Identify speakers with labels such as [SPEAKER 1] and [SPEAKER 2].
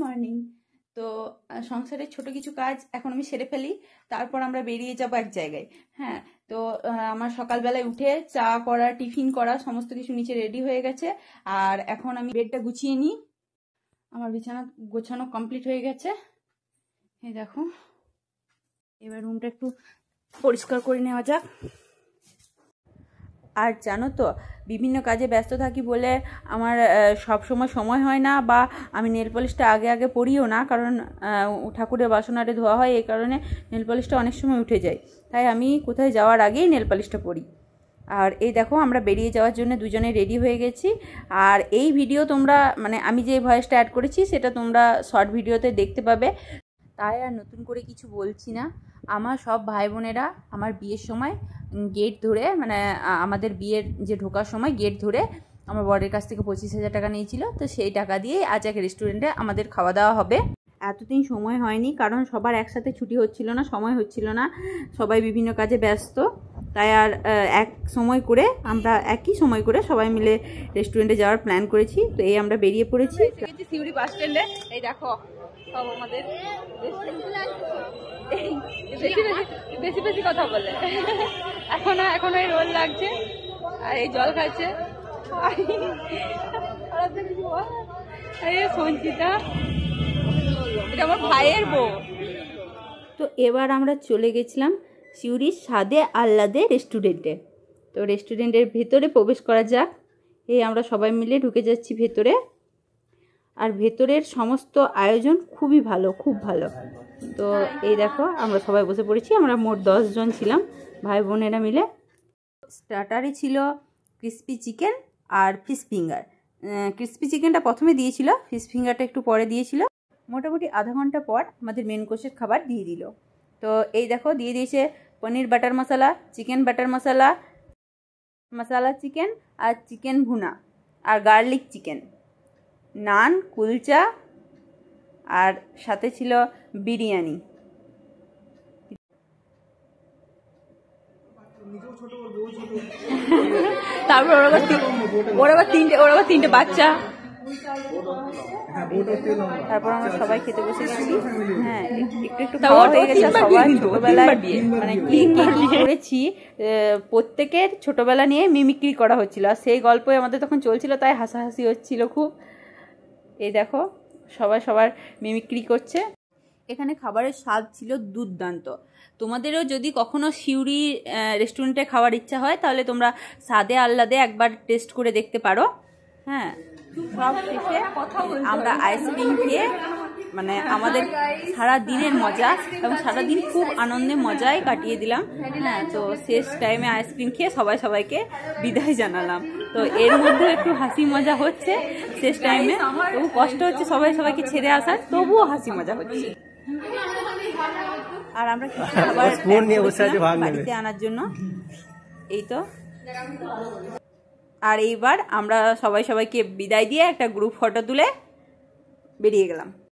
[SPEAKER 1] Morning. তো সংসারের ছোট কিছু কাজ এখন আমি সেরে ফেলি, তারপর আমরা বেরিয়ে যাব এক জায়গায়। হ্যাঁ, তো আমার সকালবেলায় উঠে চা করা, টিফিন করা সমস্ত কিছু নিচে রেডি হয়ে গেছে। আর এখন আমি বেডটা গুছিয়ে নিই। আমার বিছানা গোছানো কমপ্লিট হয়ে গেছে। এই দেখো, এবার রুমটা একটু পরিষ্কার করে নেওয়া যাক। আর জানো তো, বিভিন্ন কাজে ব্যস্ত থাকি বলে আমার সব সময় হয় না, বা আমি নেল পলিশটা আগে পরিও না, কারণ ঠাকুরের বাসন আরে ধোয়া হয়, এই কারণে নেল পলিশটা অনেক সময় উঠে যায়। তাই আমি কোথায় যাওয়ার আগেই নেল পলিশটা পরি। আর এই দেখো, আমরা বেরিয়ে যাওয়ার জন্য দুজনে রেডি হয়ে গেছি। আর এই ভিডিও তোমরা আমি যে ভয়েসটা অ্যাড করেছি সেটা তোমরা শর্ট ভিডিওতে দেখতে পাবে, তাই আর নতুন করে কিছু বলছি না। আমার সব ভাই বোনেরা আমার বিয়ের সময় গেট ধরে, আমাদের বিয়ের যে ঢোকার সময় গেট ধরে আমার বরের কাছ থেকে 25,000 টাকা নিয়েছিল। তো সেই টাকা দিয়ে আজ এক রেস্টুরেন্টে আমাদের খাওয়া দাওয়া হবে। এতদিন সময় হয়নি, কারণ সবার একসাথে ছুটি হচ্ছিল না, সময় হচ্ছিল না, সবাই বিভিন্ন কাজে ব্যস্ত। তাই আর একই সময় করে সবাই মিলে রেস্টুরেন্টে যাওয়ার প্ল্যান করেছি। তো এই আমরা বেরিয়ে পড়েছি সিউড়ি বাস স্ট্যান্ডে। এই দেখো সব আমাদের বেশি কথা বলে এখনো এই রোল লাগছে আর এই জল খাচ্ছে সঞ্চিতা, এটা আমার ভাইয়ের বউ। তো এবার আমরা চলে গেছিলাম সিউড়ির স্বাদে আহ্লাদে রেস্টুরেন্টে। তো রেস্টুরেন্টের ভেতরে প্রবেশ করা যাক। এই আমরা সবাই মিলে ঢুকে যাচ্ছি ভেতরে। আর ভেতরের সমস্ত আয়োজন খুবই ভালো, খুব ভালো। তো এই দেখো, আমরা সবাই বসে পড়েছি। আমরা মোট 10 জন ছিলাম, ভাই বোনেরা মিলে। স্টার্টারে ছিল ক্রিসপি চিকেন আর ফিশ ফিঙ্গার। ক্রিসপি চিকেনটা প্রথমে দিয়েছিল, ফিশ ফিঙ্গারটা একটু পরে দিয়েছিল। মোটামুটি আধা ঘন্টা পর আমাদের মেন কোর্সের খাবার দিয়ে দিল। তো এই দেখো, দিয়ে দিয়েছে পনির বাটার মশলা, চিকেন বাটার মশলা, মশলা চিকেন আর চিকেন ভুনা আর গার্লিক চিকেন, নান, কুলচা, আর সাথে ছিল বিরিয়ানি। তারপর ওর আবার তিনটে বাচ্চা। তারপর আমরা সবাই খেতে বসে গেছি। হ্যাঁ, একটু খাওয়া হয়ে গেছে। সবাই ছোটবেলায় কি করেছি, প্রত্যেকের ছোটবেলা নিয়ে মিমিক্রি করা হচ্ছিল, আর সেই গল্পই আমাদের তখন চলছিল, তাই হাসাহাসি হচ্ছিল খুব। এই দেখো, সবাই সবার মিমিক্রি করছে। এখানে খাবারের স্বাদ ছিল দুর্দান্ত। তোমাদেরও যদি কখনো সিউড়ি রেস্টুরেন্টে খাওয়ার ইচ্ছা হয়, তাহলে তোমরা স্বাদে আহ্লাদে একবার টেস্ট করে দেখতে পারো। হ্যাঁ, সব শেষে আমরা আইসক্রিম খেয়ে আমাদের সারা দিনের মজা এবং সারাদিন খুব আনন্দে মজায় কাটিয়ে দিলাম। হ্যাঁ, তো শেষ টাইমে আইসক্রিম খেয়ে সবাইকে বিদায় জানালাম। তো এর মধ্যে একটু হাসি মজা হচ্ছে শেষ টাইমে, তবু কষ্ট হচ্ছে সবাইকে ছেড়ে আসার, তবুও হাসি মজা হচ্ছে। আর আমরা কিছু খাবার বাড়িতে আনার জন্য, এই তো। আর এইবার আমরা সবাইকে বিদায় দিয়ে একটা গ্রুপ ফটো তুলে বেরিয়ে গেলাম।